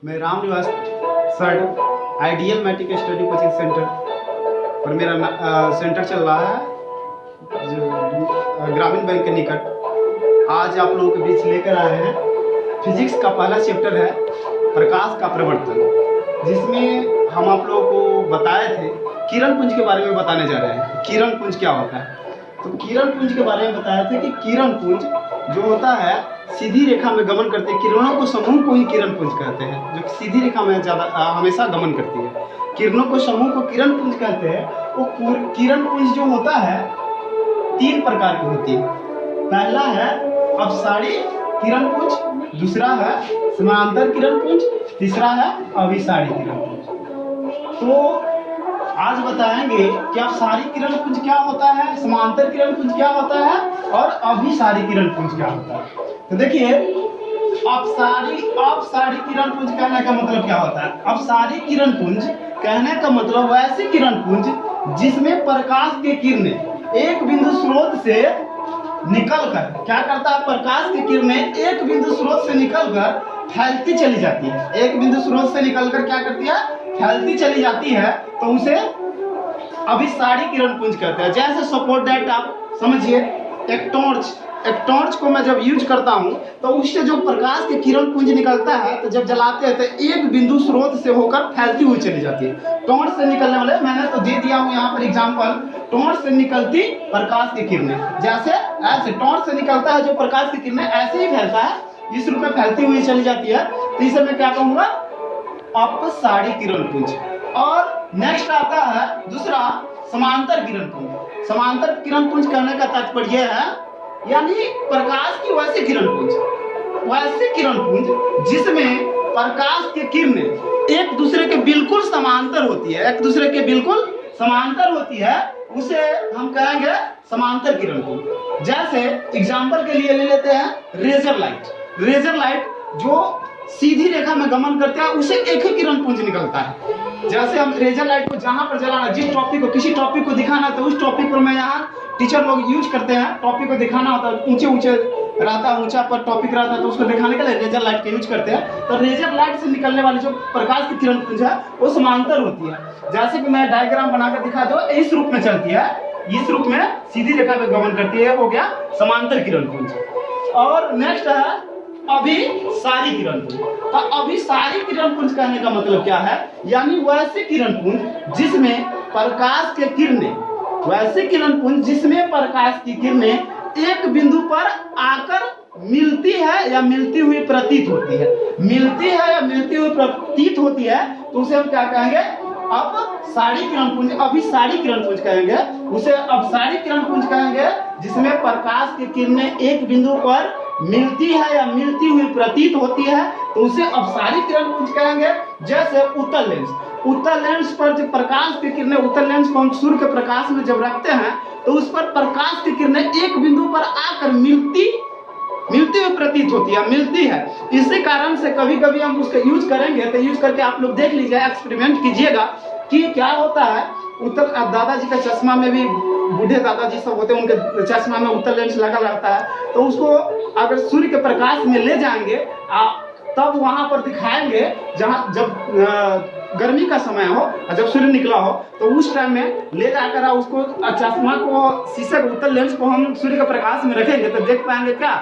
मैं Ram Niwas sir ideal matric study coaching centre पर मेरा सेंटर चल रहा है जो ग्रामीण बैंक के निकट। आज आप लोगों के बीच लेकर आए हैं फिजिक्स का पहला चैप्टर है प्रकाश का प्रवर्तन, जिसमें हम आप लोगों को बताए थे किरण पुंज के बारे में बताने जा रहे हैं। किरण पुंज क्या होता है, तो किरण पुंज के बारे में बताया था कि किरण पुंज जो होता है सीधी रेखा में गमन करते हैं। किरणों को समूह को ही किरण पुंज कहते हैं, जो सीधी रेखा में हमेशा गमन करती है। किरणों को समूह को किरण पुंज कहते हैं। वो किरण पुंज जो होता है 3 प्रकार की होती है। पहला है अपसारी किरण पुंज, दूसरा है समांतर किरण पुंज, तीसरा है अभिसारी किरण पुंज। तो आज बताएंगे कि अपसारी किरण पुंज क्या होता है, समांतर किरण पुंज क्या होता है और अभिसारी किरण पुंज क्या होता है। तो देखिए अपसारी किरण पुंज कहने का मतलब क्या होता है। अपसारी किरण पुंज कहने का मतलब वैसे किरण पुंज जिसमें प्रकाश की किरणें एक बिंदु स्रोत से निकलकर क्या करता है, प्रकाश की किरणें एक बिंदु स्रोत से निकलकर फैलती चली जाती है। एक बिंदु स्रोत से निकलकर क्या करती है, फैलती चली जाती है, तो उसे अभिसारी किरण पुंज कहते हैं। जैसे सपोर्ट दैट आप समझिए एक टॉर्च को मैं जब यूज करता हूं तो उससे जो प्रकाश की किरण पुंज निकलता है, तो जब जलाते हैं तो एक बिंदु स्रोत से होकर फैलती हुई चली जाती है। टॉर्च से निकलने वाले मैंने तो दे दिया हूं यहाँ पर एग्जांपल, टॉर्च से निकलती प्रकाश की किरणें जैसे ऐसे टॉर्च से निकलता है जो प्रकाश की किरणें ऐसे ही फैलता है, इस रूप में फैलती हुई चली जाती है। तो इसे मैं क्या कहूंगा, अपसारी किरण पुंज। और नेक्स्ट आता है दूसरा समांतर किरण पुंज। समांतर किरण पुंज कहने का तात्पर्य है यानी प्रकाश की वैसी किरण पुंज जिसमें प्रकाश की किरणें एक दूसरे के बिल्कुल समांतर होती है, एक दूसरे के बिल्कुल समांतर होती है, उसे हम कहेंगे समांतर किरण पुंज। जैसे एग्जांपल के लिए ले लेते हैं रेजर लाइट जो सीधी रेखा में गमन करते हैं, उसे एक ही किरण पुंज निकलता है। जैसे हम रेजर लाइट को जहां पर जलाना, जिस टॉपिक को किसी टॉपिक को दिखाना, तो उस टॉपिक पर मैं यहाँ टीचर लोग यूज करते हैं। टॉपिक को दिखाना होता है, ऊंचे रहता है, ऊंचा पर टॉपिक रहता है, तो उसको दिखाने के लिए रेजर लाइट का यूज करते हैं। तो रेजर लाइट से निकलने वाली जो प्रकाश की किरण पुंज है वो समांतर होती है। जैसे कि मैं डायग्राम बनाकर दिखा दो, इस रूप में चलती है, इस रूप में सीधी रेखा में गमन करती है, हो गया समांतर किरण पुंज। और नेक्स्ट है अभिसारी किरण पुंज। तो अभिसारी किरण पुंज कहने का मतलब क्या है, यानी वैसे किरण पुंज जिसमें प्रकाश के किरणें, वैसे किरण पुंज जिसमें प्रकाश की किरणें एक बिंदु पर आकर मिलती है या मिलती हुई प्रतीत होती है, मिलती है या मिलती हुई प्रतीत होती है, तो उसे हम क्या कहेंगे, अपसारी किरण पुंज, अभिसारी किरण पुंज कहेंगे। उसे अपसारी किरण पुंज कहेंगे जिसमें प्रकाश की किरणें एक बिंदु पर मिलती है या मिलती हुई प्रतीत होती है, तो उसे अपसारी किरण पुंज कहेंगे। जैसे उत्तल लेंस पर जो प्रकाश की किरणें, उत्तल लेंस को हम सूर्य के प्रकाश में जब रखते हैं तो उस पर प्रकाश की किरणें एक बिंदु पर आकर मिलती हुई प्रतीत होती है, मिलती है। इसी कारण से कभी कभी हम उसका यूज करेंगे, तो यूज करके आप लोग देख लीजिए, एक्सपेरिमेंट कीजिएगा कि क्या होता है। दादाजी का चश्मा में भी, बूढ़े दादाजी सब होते हैं, उनके चश्मा में उत्तल लेंस लगा रहता है, तो उसको अगर सूर्य के प्रकाश में ले जाएंगे तब वहां पर दिखाएंगे, जहां जब गर्मी का समय हो, जब सूर्य निकला हो, तो उस टाइम में ले जाकर उसको चश्मा को, शीशे के उत्तल लेंस को हम सूर्य के प्रकाश में रखेंगे तो देख पाएंगे क्या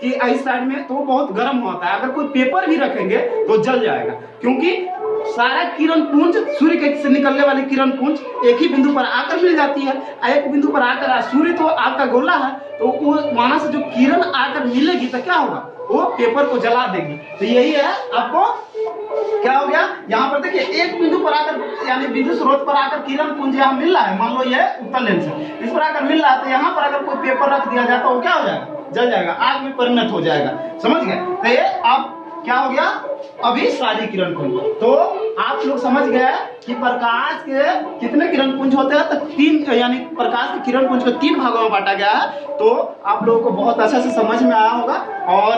कि इस साइड में तो बहुत गर्म होता है। अगर कोई पेपर भी रखेंगे तो जल जाएगा, क्योंकि सारा किरण पुंज, सूर्य के से निकलने वाली किरण पुंज एक ही बिंदु पर आकर मिल जाती है। एक बिंदु पर आकर, सूर्य तो आपका गोला है, तो वो वहां से जो किरण आकर मिलेगी तो क्या होगा, वो पेपर को जला देगी। तो यही है, आपको क्या हो गया, यहाँ पर देखिए एक बिंदु पर आकर, यानी बिंदु स्रोत पर आकर किरण पुंज यहाँ मिल रहा है। मान लो ये उत्तल लेंस है, इस पर आकर मिल रहा है, तो यहाँ पर अगर कोई पेपर रख दिया जाए तो वो क्या हो जाएगा, जल जाएगा, आग में परिणत हो जाएगा। समझ गए, तो ये आप क्या हो गया, अभिसारी किरण पुंज। तो आप लोग समझ गए कि प्रकाश के कितने किरण पुंज होते हैं, तो 3, यानी प्रकाश के किरण पुंज को 3 भागों में बांटा गया है। तो आप लोगों को बहुत अच्छा से समझ में आया होगा। और